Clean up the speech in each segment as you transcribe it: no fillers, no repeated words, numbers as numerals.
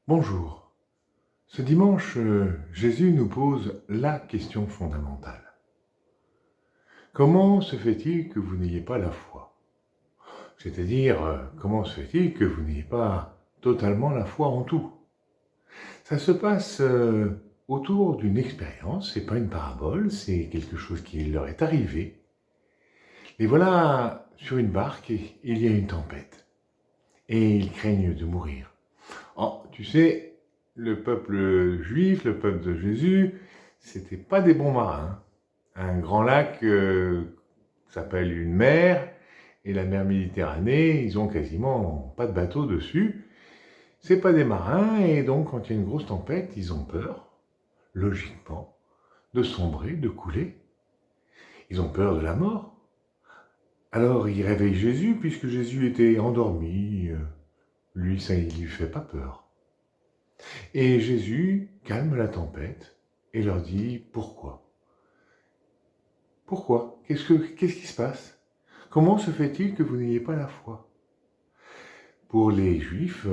Bonjour. Ce dimanche, Jésus nous pose la question fondamentale. Comment se fait-il que vous n'ayez pas la foi? C'est-à-dire, comment se fait-il que vous n'ayez pas totalement la foi en tout? Ça se passe autour d'une expérience, c'est pas une parabole, c'est quelque chose qui leur est arrivé. Les voilà sur une barque et il y a une tempête. Et ils craignent de mourir. Oh, tu sais, le peuple juif, le peuple de Jésus, c'était pas des bons marins. Un grand lac s'appelle une mer, et la mer Méditerranée, ils ont quasiment pas de bateau dessus. C'est pas des marins, et donc quand il y a une grosse tempête, ils ont peur, logiquement, de sombrer, de couler. Ils ont peur de la mort. Alors ils réveillent Jésus, puisque Jésus était endormi. Lui, ça, il lui fait pas peur. Et Jésus calme la tempête et leur dit pourquoi. Pourquoi? Qu'est-ce qui se passe? Comment se fait-il que vous n'ayez pas la foi? Pour les Juifs,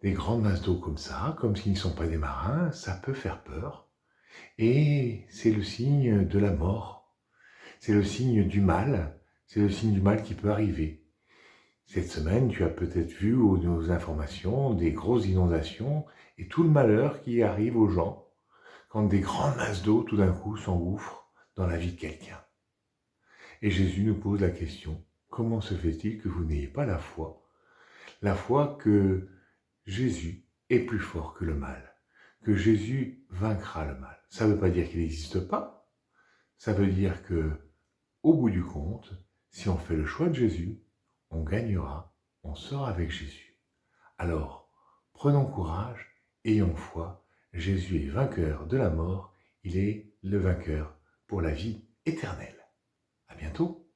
des grandes masses d'eau comme ça, comme s'ils ne sont pas des marins, ça peut faire peur. Et c'est le signe de la mort. C'est le signe du mal. C'est le signe du mal qui peut arriver. Cette semaine, tu as peut-être vu aux informations des grosses inondations et tout le malheur qui arrive aux gens quand des grandes masses d'eau tout d'un coup s'engouffrent dans la vie de quelqu'un. Et Jésus nous pose la question, comment se fait-il que vous n'ayez pas la foi? La foi que Jésus est plus fort que le mal, que Jésus vaincra le mal. Ça ne veut pas dire qu'il n'existe pas, ça veut dire que, au bout du compte, si on fait le choix de Jésus, on gagnera, on sera avec Jésus. Alors, prenons courage, ayons foi, Jésus est vainqueur de la mort, il est le vainqueur pour la vie éternelle. À bientôt.